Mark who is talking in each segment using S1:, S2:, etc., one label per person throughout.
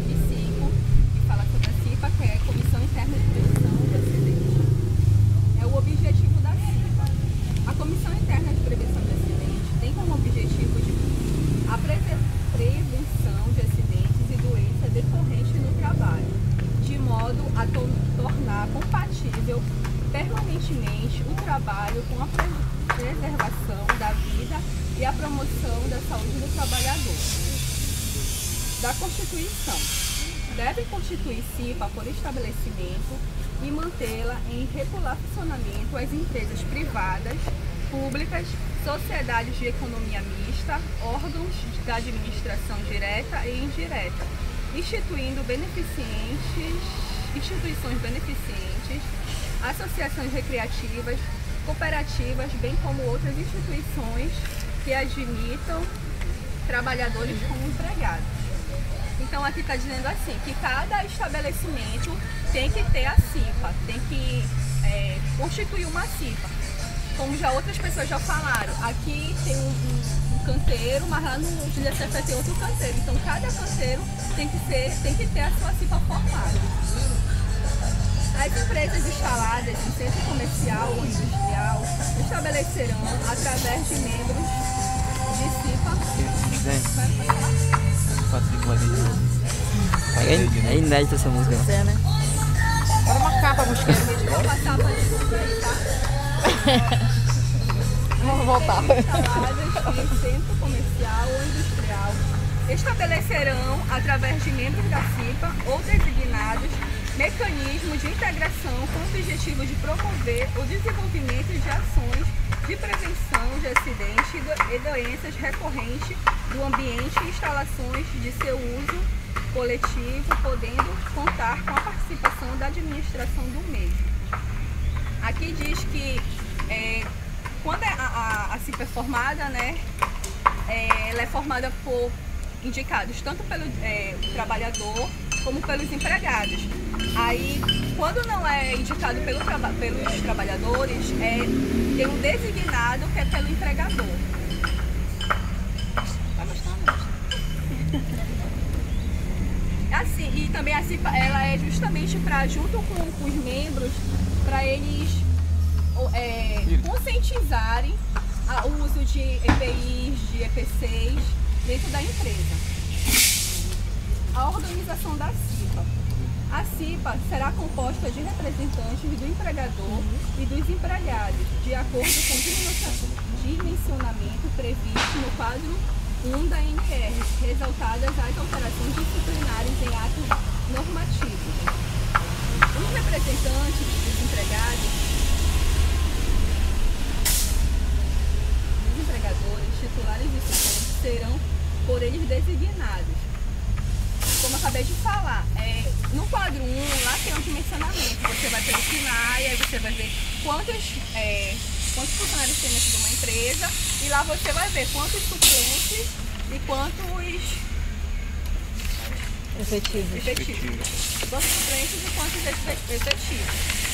S1: F5, que fala sobre a CIPA, que é a Comissão Interna de Prevenção de Acidentes. É o objetivo da CIPA. A Comissão Interna de Prevenção de Acidentes tem como objetivo a prevenção de acidentes e doenças decorrentes no trabalho, de modo a tornar compatível permanentemente o trabalho com a preservação da vida e a promoção da saúde do trabalhador. Da Constituição. Deve constituir CIPA por estabelecimento e mantê-la em regular funcionamento as empresas privadas, públicas, sociedades de economia mista, órgãos da administração direta e indireta, instituições beneficentes, associações recreativas, cooperativas, bem como outras instituições que admitam trabalhadores como empregados. Então aqui está dizendo assim, que cada estabelecimento tem que ter a CIPA, tem que constituir uma CIPA. Como já outras pessoas já falaram, aqui tem um canteiro, mas lá no Júlia Cefé tem outro canteiro. Então cada canteiro tem que ter a sua CIPA formada. As empresas instaladas em centro comercial ou industrial estabelecerão, através de membros de CIPA...
S2: É inédita essa música.
S3: É, né? Bora marcar pra buscar.
S1: Vou passar pra desculpa aí, tá?
S3: Vamos voltar.
S1: Instaladas em centro comercial ou industrial estabelecerão, através de membros da CIPA ou designados, mecanismos de integração com o objetivo de promover o desenvolvimento de ações de prevenção de acidentes e doenças recorrentes do ambiente e instalações de seu uso coletivo, podendo contar com a participação da administração do mesmo. Aqui diz que quando a CIPA é formada, né, ela é formada por indicados tanto pelo trabalhador como pelos empregados. Aí, quando não é indicado pelos trabalhadores, tem um designado que é pelo empregador. Vai gostar, não? Assim, e também a CIPA, ela é justamente para, junto com os membros, para eles conscientizarem o uso de EPIs, de EPCs dentro da empresa. A organização da CIPA. A CIPA será composta de representantes do empregador e dos empregados, de acordo com o dimensionamento previsto no quadro 1 da NR, resultadas as alterações disciplinares em atos normativos. Os representantes dos empregadores, titulares e suplentes serão por eles designados. Como eu acabei de falar, no quadro 1, lá tem um dimensionamento. Você vai verificar e aí você vai ver quantos funcionários tem dentro de uma empresa e lá você vai ver quantos suplentes e quantos efetivos. Quantos suplentes e quantos efetivos.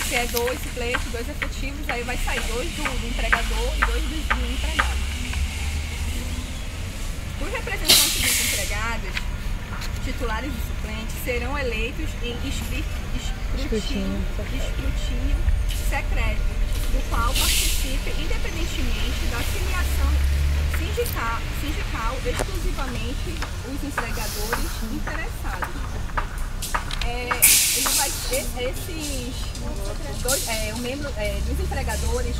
S1: Se é 2 suplentes, 2 efetivos, aí vai sair 2 do empregador e 2 do empregado. Os representantes dos empregados, titulares e suplentes, serão eleitos em escrutínio secreto, do qual participe independentemente da filiação sindical exclusivamente os empregadores interessados. O membro dos empregadores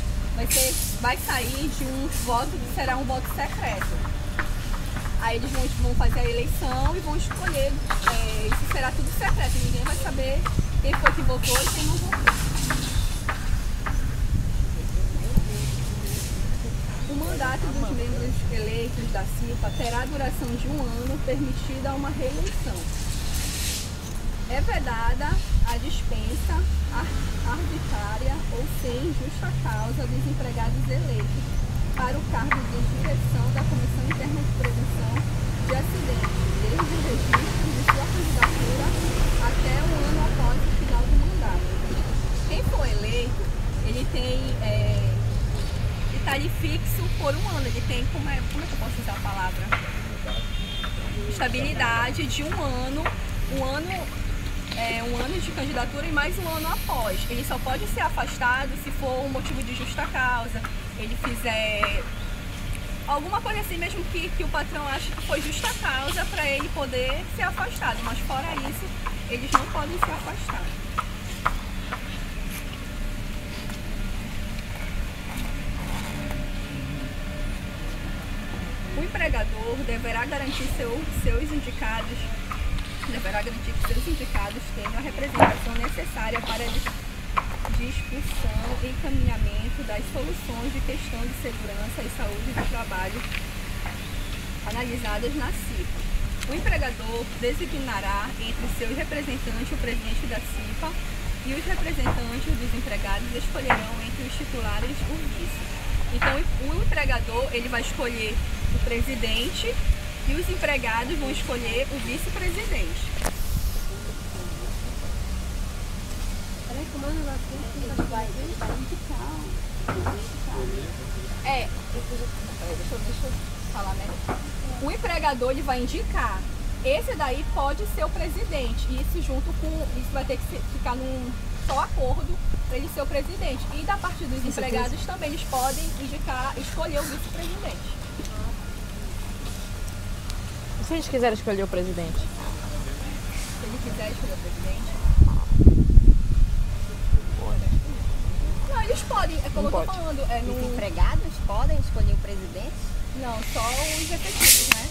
S1: vai sair de um voto que será um voto secreto. Aí eles vão fazer a eleição e vão escolher, isso será tudo secreto, ninguém vai saber quem foi que votou e quem não votou. O mandato dos membros eleitos da CIPA terá duração de 1 ano, permitida uma reeleição. É vedada a dispensa arbitrária ou sem justa causa dos empregados eleitos para o cargo de direção da Comissão Interna de Prevenção de Acidentes, desde o registro de sua candidatura até um ano após o final do mandato. Quem for eleito, ele tem está ali fixo por 1 ano, ele tem, como é que eu posso usar a palavra? Estabilidade de 1 ano um ano de candidatura e mais um ano após. Ele só pode ser afastado se for um motivo de justa causa, ele fizer alguma coisa assim mesmo que o patrão ache que foi justa causa para ele poder ser afastado, mas fora isso, eles não podem ser afastados. O empregador deverá garantir que seus indicados tenham a representação necessária para a discussão e encaminhamento das soluções de questão de segurança e saúde do trabalho analisadas na CIPA. O empregador designará entre seus representantes o presidente da CIPA e os representantes dos empregados escolherão entre os titulares o vice. Então, o empregador ele vai escolher o presidente e os empregados vão escolher o vice-presidente. Deixa eu falar, né? O empregador ele vai indicar. Esse daí pode ser o presidente. Isso vai ter que ficar num só acordo para ele ser o presidente. E da parte dos empregados também eles podem escolher o vice-presidente.
S3: Se eles quiserem escolher o presidente?
S1: Se ele quiser escolher o presidente? Não, eles podem, é como eu tô falando.
S4: Os empregados podem escolher o presidente?
S1: Não, só os efetivos, né?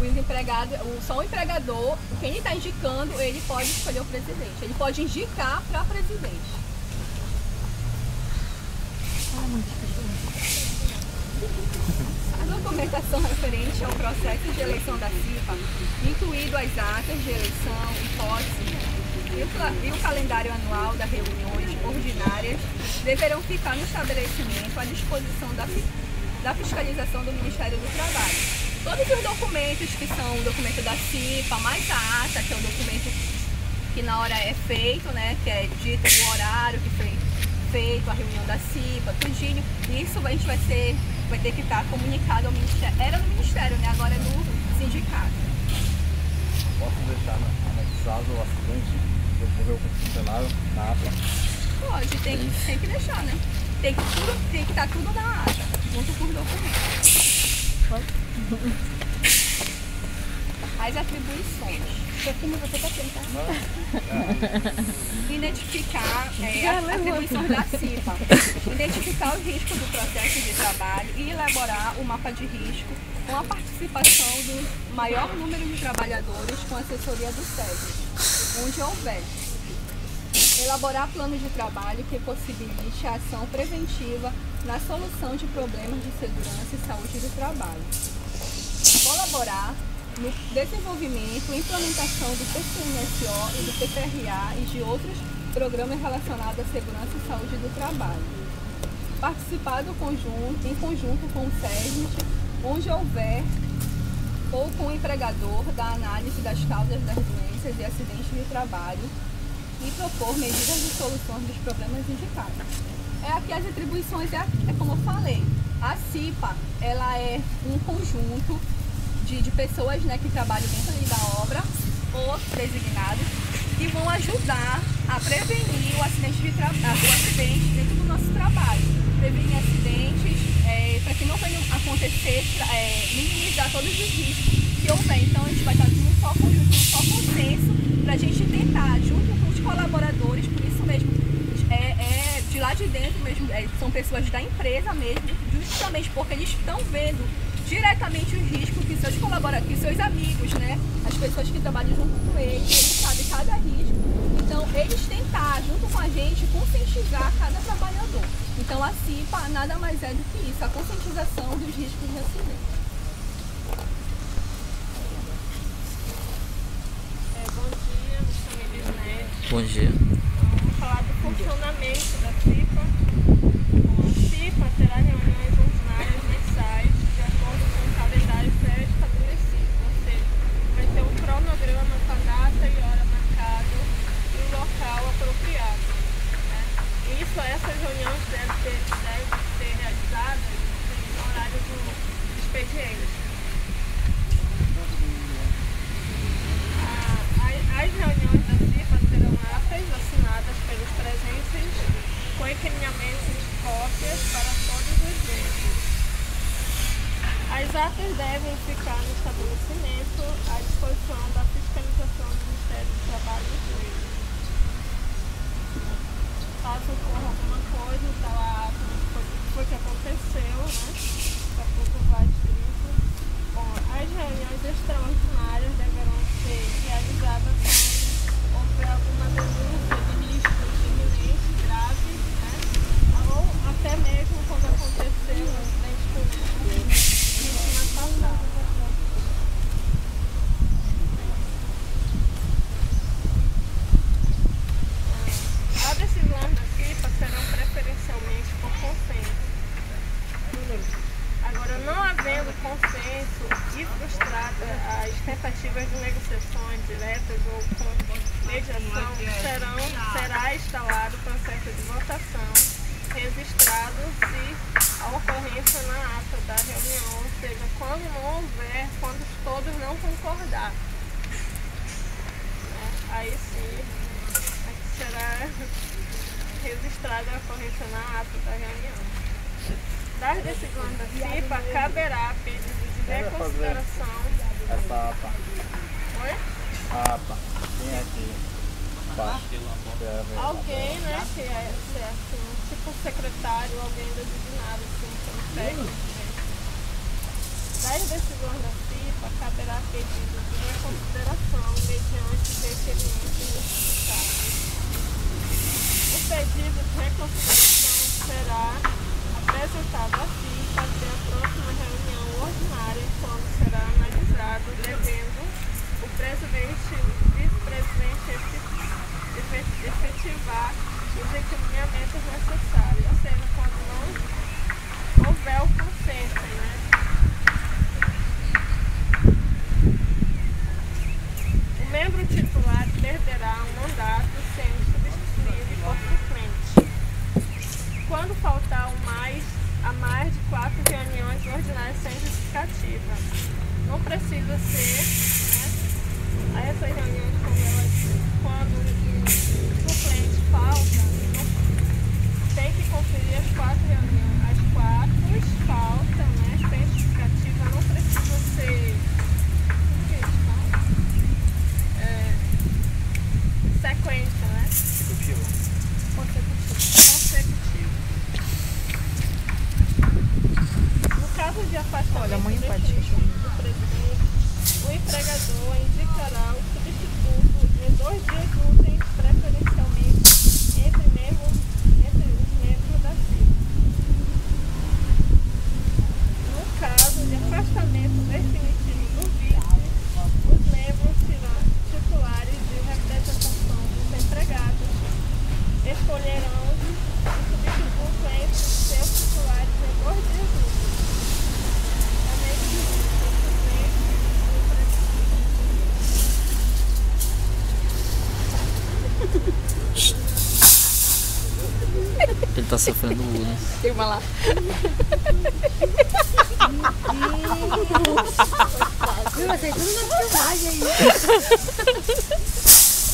S1: Os empregados, só o empregador, quem ele está indicando, ele pode escolher o presidente. Ele pode indicar para presidente. A documentação referente ao processo de eleição da CIPA, incluído as atas de eleição, hipótese e o calendário anual das reuniões ordinárias, deverão ficar no estabelecimento à disposição da fiscalização do Ministério do Trabalho. Todos os documentos que são o documento da CIPA, mais a ata, que é o documento que na hora é feito, né, que é dito o horário que foi feito, a reunião da CIPA, tudinho, isso a gente vai ter que estar comunicado ao Ministério. Era no Ministério, né, agora é no sindicato.
S5: Posso deixar anexado o acidente que ocorreu com o funcionário na ata?
S1: Pode, tem que deixar, né? Tem que estar tudo na ata, junto com os documentos. As atribuições.
S4: Você está tentando?
S1: Identificar as atribuições da CIPA. Identificar os riscos do processo de trabalho e elaborar o mapa de risco com a participação do maior número de trabalhadores com assessoria do SESI, onde houver. Elaborar planos de trabalho que possibilite a ação preventiva na solução de problemas de segurança e saúde do trabalho. Colaborar no desenvolvimento e implementação do PCNSO e do PPRA e de outros programas relacionados à segurança e saúde do trabalho. Participar em conjunto com o SESNIT, onde houver, ou com o empregador, da análise das causas das doenças e acidentes de trabalho e propor medidas de soluções dos problemas indicados. Aqui as atribuições é como eu falei, a CIPA ela é um conjunto de pessoas, né, que trabalham dentro da obra ou designados que vão ajudar a prevenir o acidente dentro do nosso trabalho, prevenir acidentes para que não venham acontecer, minimizar todos os riscos que houver. Então a gente vai estar num só conjunto, num só consenso para a gente tentar, junto com os colaboradores, por isso mesmo de lá de dentro mesmo, são pessoas da empresa mesmo, justamente porque eles estão vendo diretamente os riscos que seus colaboradores, que seus amigos, né, as pessoas que trabalham junto com eles sabem cada risco. Então eles tentar, junto com a gente, conscientizar cada trabalhador. Então a CIPA nada mais é do que isso, a conscientização dos riscos de acidente.
S6: Bom dia, me chamo Elisnete.
S2: Bom dia.
S6: Vamos falar do funcionamento da CIPA. A CIPA terá reuniões ordinárias mensais de acordo com o calendário pré-estabelecido, ou seja, vai ter um cronograma com a data e hora marcado e o local apropriado, né? Essas reuniões devem ser realizadas no horário do expediente. As contratos devem ficar no estabelecimento à disposição da fiscalização do Ministério do Trabalho e Emprego. Caso ocorra alguma coisa, está lá foi que aconteceu, né? Daqui a pouco vai escrito. Bom, as reuniões extraordinárias deverão ser realizadas quando houver alguma denúncia de riscos iminentes, graves, né? Ou até mesmo quando aconteceu um acidente com vítimas passadas. As decisões da CIPA serão preferencialmente por consenso. Agora, não havendo consenso e frustrada as tentativas de negociações diretas ou com mediação, será instalado o processo de votação registrado se a ocorrência na ata da reunião, ou seja, quando não houver, quando todos não concordar. Aí sim, será registrada a ocorrência na ata da reunião. Das decisões da CIPA, caberá pedido de reconsideração.
S5: Essa ata.
S6: Oi?
S5: A ata. Quem é que faz?
S6: Alguém, né, que é assim, tipo secretário, alguém designado, assim, pelo técnico. Das decisões da CIPA, caberá pedido de reconsideração mediante requerimento justificado. O pedido de reconsideração será apresentado à CIPA até a próxima reunião ordinária, quando será analisado, devendo o presidente e vice-presidente efetivar os encaminhamentos necessários, ou seja, quando não houver o consenso, né? O membro titular perderá um mandato sendo substituído por suplente. Quando faltar a mais de 4 reuniões ordinárias sem justificativa. Não precisa ser, né? Essas reuniões, quando o suplente falta, tem que conferir as 4 reuniões. As 4 faltam, né? Sem justificativa, não precisa ser. O que eles falam? Sequência, né? Consecutivo. No caso de afastamento definitivo do presidente, o empregador indicará o substituto em 2 dias úteis, preferencialmente entre os membros da CIPA. No caso de afastamento definitivo do vice, os membros titulares de representação dos empregados escolherão o substituto entre seus titulares em 2 dias úteis.
S2: Ele tá sofrendo bullying.
S3: Tem uma lá.
S4: Tem tudo na filmagem aí.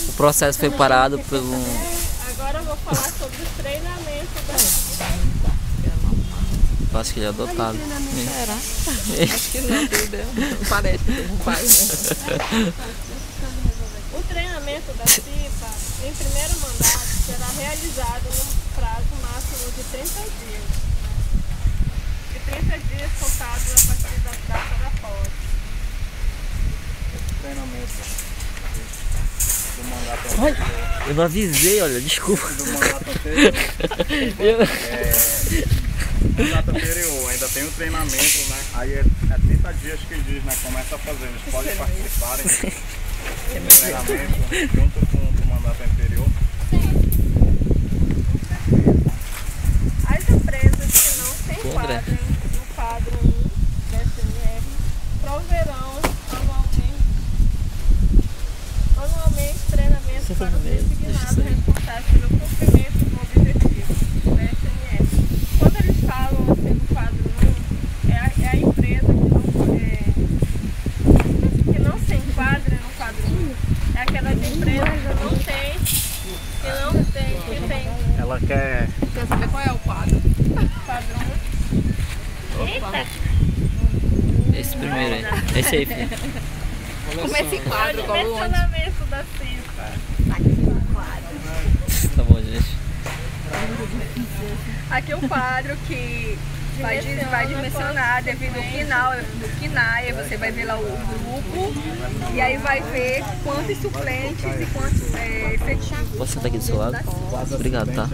S2: O processo foi parado por um...
S6: Agora eu vou falar sobre o treinamento da
S2: Eu acho que ele é adotado.
S3: Será? Acho que não, não parece que não faz, né?
S6: O treinamento da CIPA, em primeiro mandato, será realizado num prazo máximo de 30 dias. De 30 dias contados a partir da data da posse.
S5: Treinamento do mandato anterior.
S2: Eu não avisei, olha, desculpa.
S5: Do mandato anterior. Mandato anterior, ainda tem o treinamento, né? Aí é 30 dias que diz, né? Começa a fazer, eles podem participarem do treinamento junto com o mandato anterior.
S6: As empresas que não se enquadrem no quadro 1 da SNR proverão anualmente treinamento para os designados responsáveis pelo cumprimento do objetivo da SNR. Quando eles falam assim no quadro 1, é a empresa que não se enquadra no quadro 1. É aquelas empresas que tem.
S5: Ela quer.
S3: Quer saber qual é o quadro?
S6: Quadro 1. Eita!
S2: esse primeiro aí. Esse aí, filho.
S3: Como esse
S6: É
S3: quadro,
S6: o
S3: qual o onde?
S6: dimensionamento da CIPA.
S2: Tá bom, gente.
S1: Aqui o quadro que vai dimensionar devido ao KNAI, você vai ver lá o grupo e aí vai ver quantos suplentes e quantos efetivos.
S2: Posso sentar aqui do seu lado? Obrigado, tá?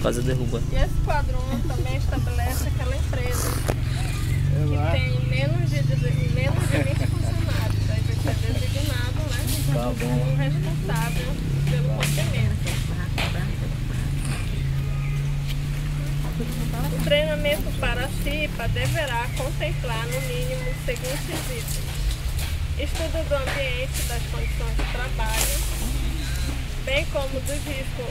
S2: Quase derruba.
S6: E esse quadro 1 também estabelece aquela empresa que tem menos de 20 funcionários. Aí vai ser designado, né, como responsável pelo mantimento. O treinamento para a CIPA deverá contemplar no mínimo os seguintes itens: estudo do ambiente, das condições de trabalho, bem como dos riscos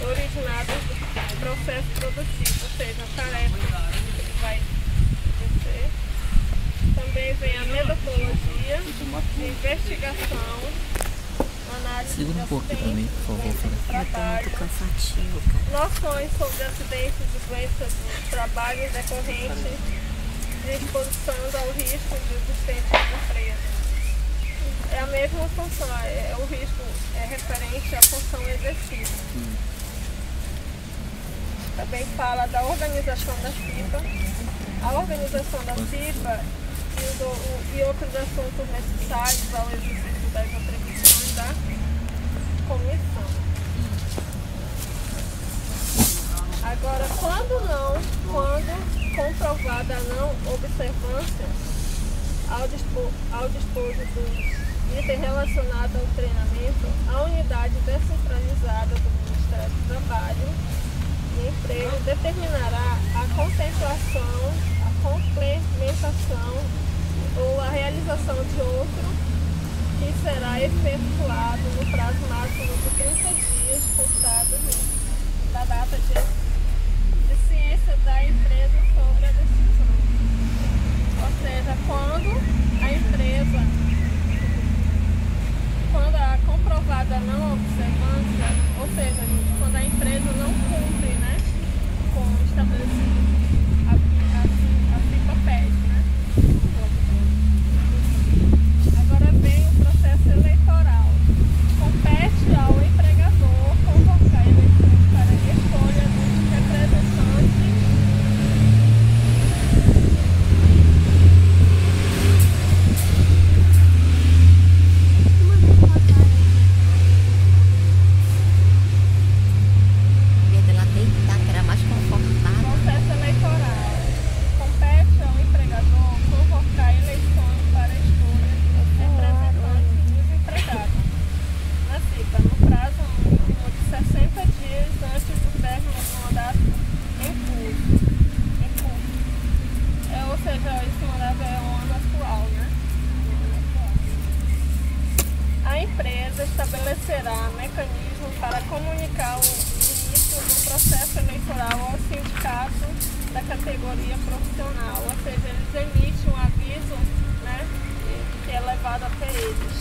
S6: originados do processo produtivo, ou seja, a tarefa que vai acontecer. Também vem a metodologia, investigação, análise
S2: Segura
S6: de
S2: um pouco aqui pra mim, por favor,
S6: acidentes
S2: filha.
S6: do trabalho,
S4: Cansativo, cara.
S6: noções sobre acidentes e doenças do trabalho decorrentes de exposição ao risco de existência da empresa. É a mesma função, o risco é referente à função exercida. Também fala da organização da CIPA, a organização da CIPA e outros assuntos necessários ao exercício das atribuições da comissão. Agora, quando comprovada a não observância ao dispor dos itens relacionados ao treinamento, a unidade descentralizada do Ministério do Trabalho e Emprego determinará a contemplação, a complementação ou a realização de outro que será efetuado no prazo máximo de 30 dias contados da data de ciência da empresa sobre a decisão. Ou seja, quando a comprovada não observância, ou seja, quando a empresa não cumpre, né, com o estabelecido, a CIPA pede, né? Agora vem o processo eleitoral. Compete ao empregador convocar eleições para a escolha dos representantes
S4: Em vez dela deitar, que era mais confortável.
S6: processo eleitoral. Compete ao empregador convocar eleições para a escolha dos representantes dos empregados na CIPA, no prazo mínimo de 60 dias antes do término do mandato em curso. Ou seja, esse mandato é o ano atual, né? A empresa estabelecerá mecanismos para comunicar o início do processo eleitoral ao sindicato da categoria profissional, ou seja, eles emitem um aviso, né, que é levado até eles.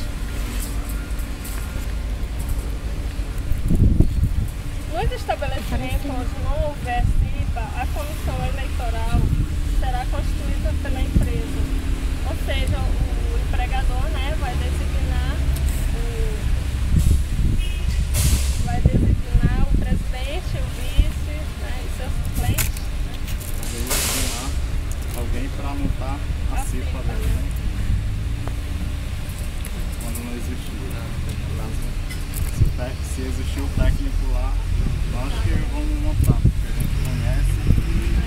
S6: Nos estabelecimentos onde não houver CIPA, a comissão eleitoral será constituída pela empresa, ou seja, o empregador, né, vai designar o presidente, o vice, né, e seus suplentes.
S5: Alguém para montar a CIPA dele, né? Quando não existiu. Se existiu o técnico lá, nós que vamos montar, porque a gente conhece,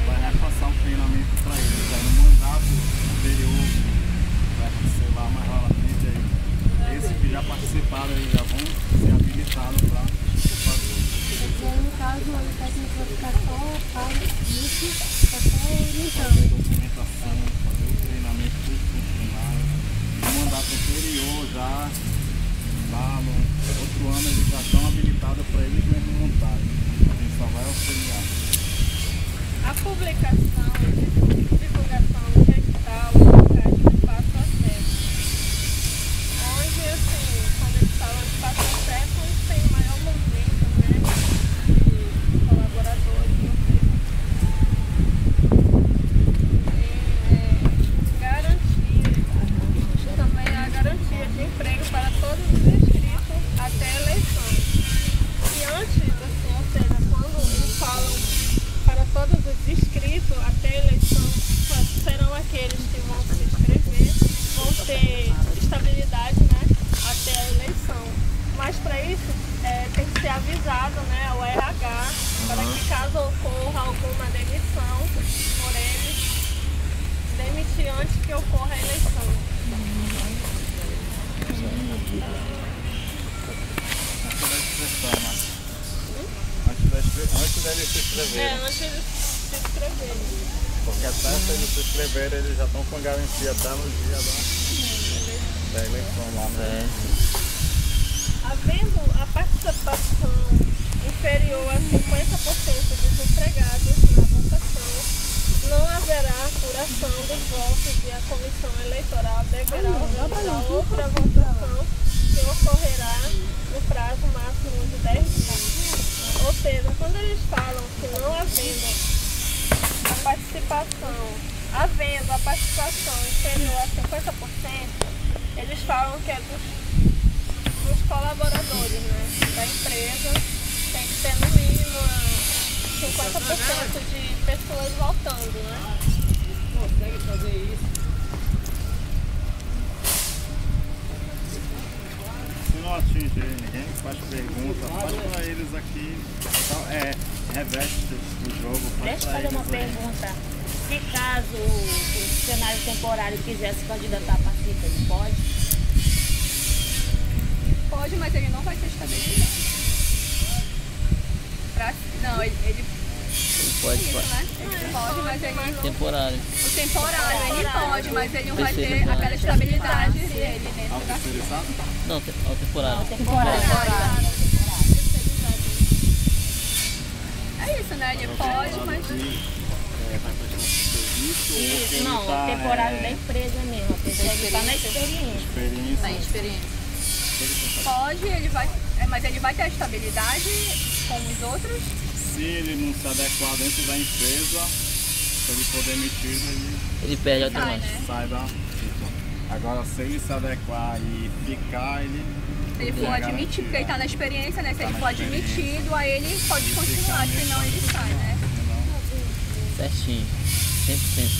S5: vai repassar um treinamento para eles. Aí no mandato anterior, vai ser lá mais lá na frente aí. Esses que já participaram aí já vão ser habilitados para fazer.
S4: Então, no caso, o técnico vai ficar só para isso, só orientando.
S5: Fazer documentação, fazer o treinamento dos funcionários. No mandato anterior já, lá no outro ano, eles já estão habilitados para eles mesmos montarem. A gente só vai auxiliar.
S6: A publicação e divulgação do edital locais de fácil acesso. Onde, assim, quando eles falam de fácil acesso, onde tem maior movimento, né, de colaboradores, ou seja, garantir caso ocorra alguma demissão por eles, demitir antes que ocorra a eleição.
S5: Antes deles se inscreverem.
S6: Antes de se inscreverem.
S5: Porque até se eles se inscreverem, eles já estão com garantia até no dia da eleição lá, né?
S6: Havendo a participação inferior a 50% dos empregados na votação, não haverá apuração dos votos e a comissão eleitoral deverá organizar outra votação que ocorrerá no prazo máximo de 10 dias. Ou seja, quando eles falam que não havendo a participação inferior a 50%, eles falam que é dos colaboradores, né, da empresa, tem que ter no mínimo 50% de pessoas votando, né?
S2: Consegue fazer isso?
S5: Se não atingir ninguém, faz pergunta, faz para eles aqui, reveste o jogo.
S7: Deixa eu fazer uma pergunta. Se caso o funcionário temporário quiser se candidatar a participa, ele pode?
S1: Pode, mas ele não vai ter estabilidade. Não, ele
S8: pode,
S1: isso,
S8: pode.
S1: né? Ele pode, mas ele não.
S8: Temporário.
S1: O temporário ele pode, mas ele não vai ter aquela estabilidade dele dentro da firma.
S8: Não, o temporário.
S1: É isso, né? Ele pode, mas.
S7: Isso, não, o temporário da empresa mesmo, a pessoa que está na experiência.
S1: Na experiência. Pode, ele vai. Mas ele vai ter a estabilidade como os outros?
S5: Se ele não se adequar dentro da empresa, se ele for demitido,
S8: ele perde automaticamente.
S5: Sai da. Agora, se ele se adequar e ficar,
S1: se ele for admitido, porque ele está na experiência, né? Se ele for admitido, aí ele pode continuar, senão ele sai, né?
S8: Certinho, 100%.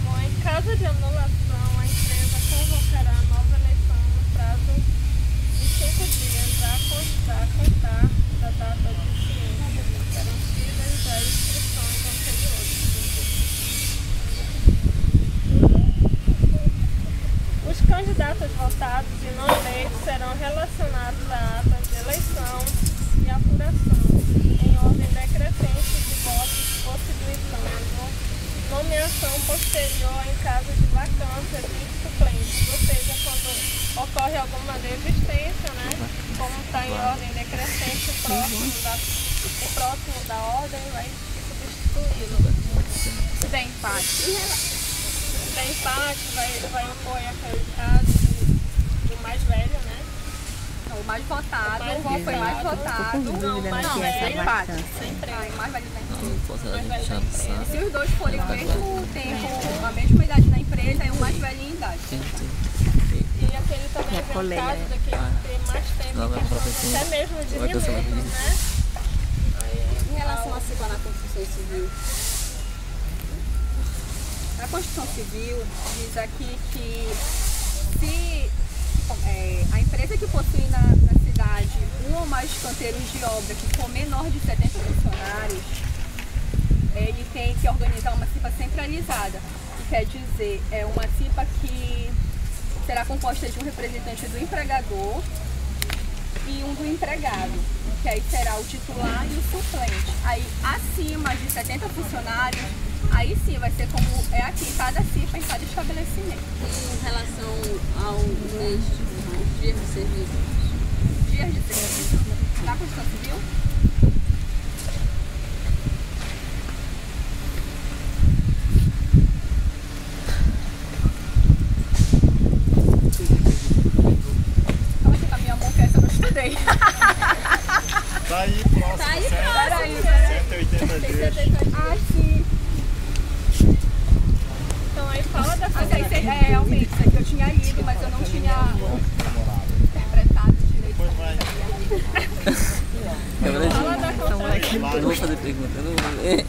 S6: Bom, em caso de anulação, a empresa convocará a nova eleição no prazo de 5 dias a contar da data de ciência, garantidas as inscrições anteriores. Os candidatos votados e não eleitos serão relacionados à ata de eleição e apuração, em ordem decrescente de votos, possibilitando nomeação posterior em caso de vacância de suplentes, ou seja, quando ocorre alguma desistência, né? Como está em ordem decrescente, o próximo da ordem vai substituí-lo.
S1: Se der empate.
S6: Se der empate, vai ocorrer aquele caso do mais velho, né?
S1: O mais votado, foi mais votado.
S6: Não, o mais velho
S1: empate.
S6: Sempre.
S1: O mais velho da
S8: Não, posso dar gente chata, sabe?
S1: Se os dois forem ao mesmo tempo, a mesma idade na empresa, é o mais velho em idade.
S6: E aquele também é caso daquele que tem mais tempo, até mesmo de minutos, né?
S1: Em relação a CIPA na Constituição Civil, a Constituição Civil diz aqui que se a empresa que possui na cidade um ou mais canteiros de obra que for menor de 70 funcionários, ele tem que organizar uma CIPA centralizada, que quer dizer, é uma CIPA que será composta de um representante do empregador e um do empregado, que aí será o titular e o suplente. Aí, acima de 70 funcionários, aí sim vai ser como é aqui, cada CIPA em cada estabelecimento.
S4: Em relação ao mês, dias de serviço.
S1: Dias de serviço. Na Constituição Civil? Calma aqui com a minha mão, que essa eu não estudei.
S5: Tá aí próximo.
S4: Tá aí próximo.
S5: 180 dias.
S1: Ah, sim.
S6: Então aí fala da
S1: Realmente, isso aqui eu tinha lido, mas eu não tinha interpretado direito.
S6: Fala da contratação.
S8: Eu não vou fazer pergunta, eu não vou ler.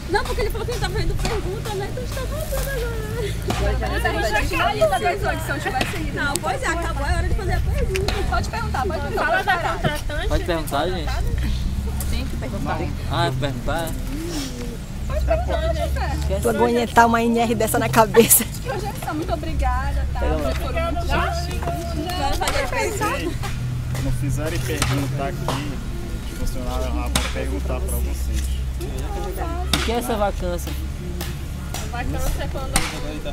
S4: Não, porque ele falou que ele estava fazendo pergunta, né? Então está fazendo agora.
S1: Mas a gente tinha lido a hoje, se eu tivesse lido.
S4: Não, pois é, acabou, é hora de fazer a pergunta.
S1: Pode perguntar, pode perguntar.
S6: Fala da contratante.
S8: Pode perguntar, gente?
S4: Sempre
S3: perguntar.
S8: Ah, perguntar?
S1: Pode perguntar, José.
S9: Tu aguentar uma NR dessa na cabeça.
S1: Projeção, muito obrigada, tá? Foram muito gentis.
S5: Quando fizerem pergunta aqui, os funcionários lá vão perguntar para vocês.
S8: O que é essa vacância?
S6: Vacância é quando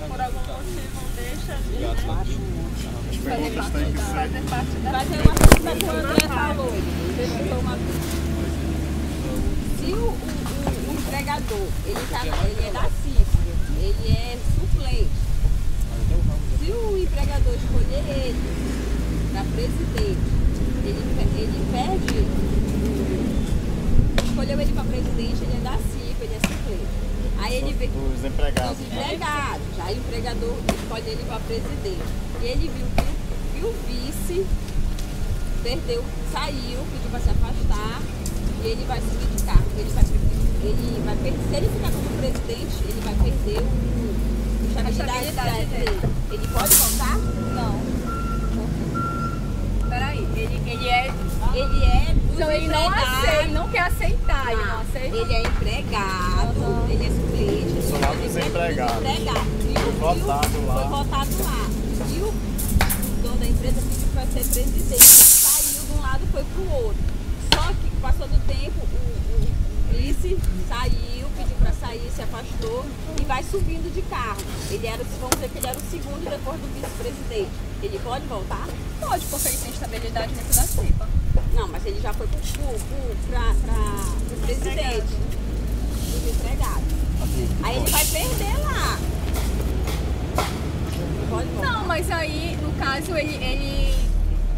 S6: por algum motivo não deixa de
S5: As perguntas têm que ser.
S1: Vai ter uma coisa que o André falou. Perguntou uma coisa. Se o empregador, ele é da CIFA, ele é suplente. Se o empregador escolher ele para presidente, ele perde. Escolheu ele para presidente, ele é da CIFA, ele é suplente. Aí ele vê
S5: Os empregados.
S1: os empregados. Aí o empregador escolhe ele para presidente. E ele viu que o vice perdeu, saiu, pediu para se afastar e ele vai subir de cargo. Ele vai perder, se ele ficar como presidente, ele vai perder a estabilidade dele. Ele pode voltar? Não.
S3: Peraí, ele é
S1: dos
S3: então ele não
S1: empregados.
S3: aceita, ele não quer aceitar, ele não aceita.
S1: Ele é empregado, ele é suplente.
S5: Sou lá dos empregados.
S1: Foi
S5: votado lá.
S1: Foi votado lá. E o dono da empresa pediu para ser presidente. Ele saiu de um lado e foi para o outro. Só que passou do tempo, o vice saiu, pediu para sair, se afastou e vai subindo de cargo. Ele era, vamos dizer que ele era o segundo depois do vice-presidente. Ele pode voltar?
S3: Pode, porque ele tem estabilidade dentro da CIPA.
S1: Não, mas ele já foi para o presidente dos empregados. Aí ele vai perder lá. Pode voltar.
S3: Não, mas aí, no caso, ele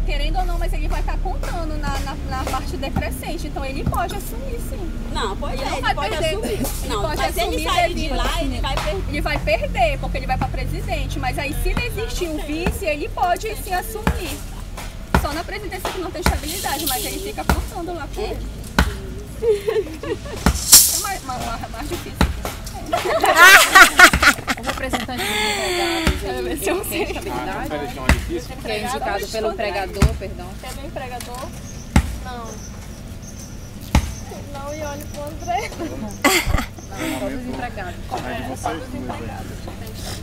S3: querendo ou não, mas ele vai estar contando na parte decrescente, então ele pode assumir sim.
S1: Não, pode,
S3: Ele não
S1: ele
S3: vai
S1: pode
S3: perder.
S1: assumir.
S3: Ele
S1: Não,
S3: pode
S1: mas se ele
S3: assumir
S1: sair de
S3: devido
S1: lá,
S3: assim.
S1: ele vai perder.
S3: Ele vai perder, porque ele vai para presidente, mas aí se existir o vice, ele pode sim assumir. Só na presidência que não tem estabilidade, mas ele fica contando lá com ele. É mais difícil.
S10: O representante dos empregados, ele tem estabilidade? Que é indicado pelo empregador, perdão.
S6: Pelo empregador? Não. Não, e olhe pro André.
S10: Não, todos os empregados.
S5: Aí de vocês duas aí.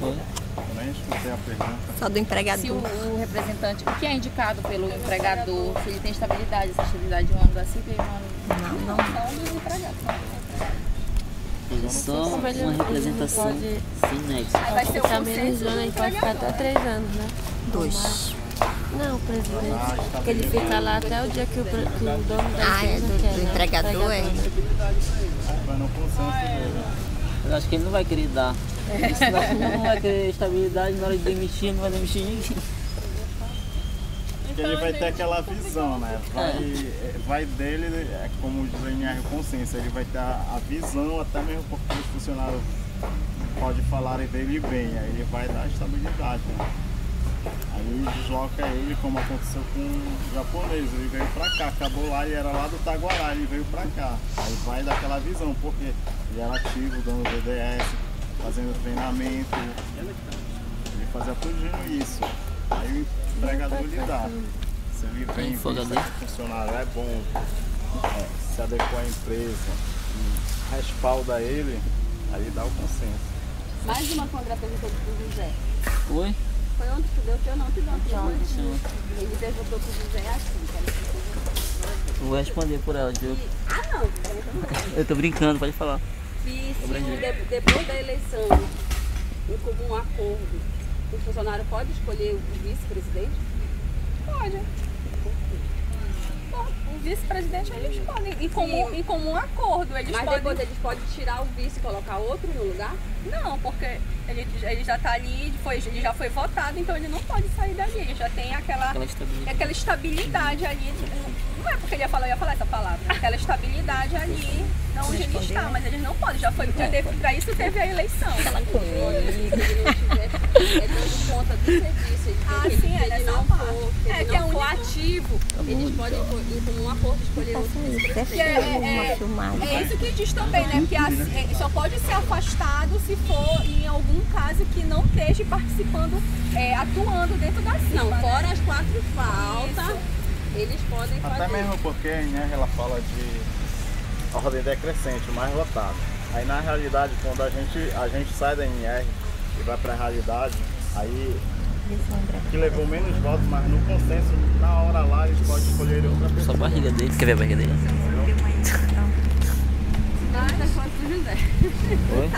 S5: Eu nem escutei a pergunta.
S9: Só do
S10: Se
S9: empregador.
S10: o representante, o que é indicado pelo empregador, se ele tem estabilidade, essa estabilidade de um ano da CIPA e um ano...
S9: Não.
S3: Só dos empregados.
S8: É só uma representação sem nexo.
S3: Aí vai ser o
S4: Tá
S3: consenso
S4: amenizando,
S3: do
S4: ele pode ficar até
S3: empregador.
S4: 3 anos, né?
S9: 2.
S4: Não, presidente. Porque ele fica lá até o dia que o dono da
S9: Ah, é
S4: empresa
S9: do
S4: quer, né?
S9: empregador, é.
S5: Vai no consenso dele.
S8: Eu acho que ele não vai querer dar. Senão não vai querer estabilidade na hora de demitir, não vai demitir ninguém.
S5: Porque ele vai ter aquela visão, né? Vai dele, como diz a NR Consciência, ele vai ter a visão, até mesmo porque os funcionários podem falar dele bem, aí ele vai dar estabilidade, né? Aí desloca ele, como aconteceu com o japonês, ele veio pra cá, acabou lá e era lá do Taguará, ele veio pra cá. Aí vai dar aquela visão, porque ele era ativo, dando DDS, fazendo treinamento, ele fazia tudo isso. Aí o empregador lhe dá. Se ele vem e vê que o funcionário é bom, se adequa à empresa e respalda ele, aí dá o consenso.
S1: Mais uma que o André perguntou pro José.
S8: Oi?
S1: Foi onde que deu teu não? Que deu Ele perguntou pro José assim,
S8: Eu vou responder por ela, viu?
S1: Ah, não.
S8: Eu tô brincando, pode falar.
S1: Se depois da eleição, em comum acordo, o funcionário pode escolher o vice-presidente?
S3: Pode. O vice-presidente eles podem, em comum acordo, eles
S1: Mas
S3: podem...
S1: depois eles podem tirar o vice e colocar outro no lugar?
S3: Não, porque ele já está ali, ele já foi votado, então ele não pode sair dali, ele já tem aquela estabilidade ali. Não é porque ele ia falar essa palavra, aquela estabilidade ali, onde ele está, mas ele não pode, já foi, para isso teve a eleição.
S1: Ele dando conta do serviço,
S3: sim, é
S1: ele não for ativo, eles podem ir com um acordo escolher outro vice-presidente.
S3: É isso que diz também, né? Que só pode ser afastado se for em algum caso que não esteja participando, atuando dentro da CIPA.
S1: Não, fora as 4 faltas, eles podem fazer.
S5: Até mesmo porque, né, ela fala de ordem decrescente, mais votado. Aí na realidade, quando a gente sai da NR e vai para a realidade, aí que levou menos votos, mas no consenso, na hora lá, eles podem escolher outra pessoa.
S8: Só a barriga dele. Quer ver a barriga dele? Oi?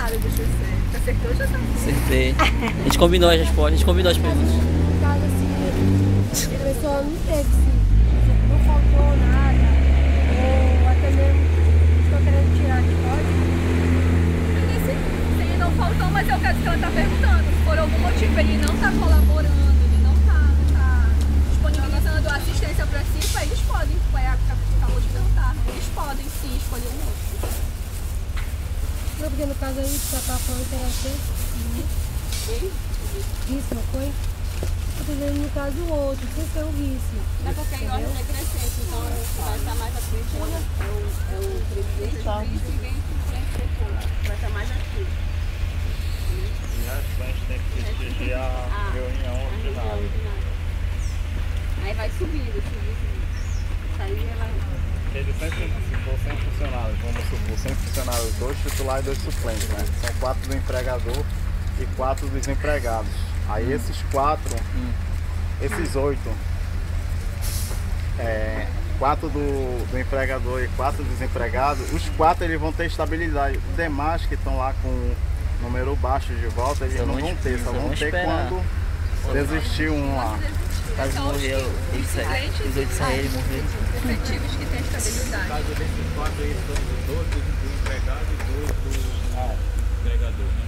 S3: Acertou, já tá.
S8: Acertei. A gente combinou as respostas, a gente combinou as perguntas.
S4: No caso, assim, a pessoa não teve, se não faltou nada, ou até mesmo estou querendo tirar de código.
S3: Se ele não faltou, mas é o caso que ela está perguntando. Por algum motivo ele não está colaborando, ele não está disponibilizando assistência para si, eles podem, acabou de perguntar, eles podem sim escolher um outro.
S4: Não, porque no caso aí que você estava falando que era assim. Isso, não foi? Eu tô dizendo no caso o outro, sem ser o vice.
S6: Não é porque é em ordem decrescente, então o que vai estar mais à frente é o presidente, o vice e vem o presidente depois. Vai estar mais ativo.
S5: E a gente tem que exigir a reunião ordinária.
S6: Aí vai subindo. Isso aí ela...
S5: Ele sempre, se for 100 funcionários, vamos supor, 100 funcionários, 2 titulares e 2 suplentes, né? São 4 do empregador e 4 dos empregados. Aí esses 4, esses 8, 4 do empregador e 4 dos empregados, os 4 eles vão ter estabilidade. Os demais que estão lá com número baixo de volta, eles não vão ter, só vão ter quando desistir um lá.
S8: Quase morreu, os 8 saíram e morreram.
S3: Efetivos que têm estabilidade.
S2: No caso desses 4 aí, são 12 do empregado e 2 do empregador, né?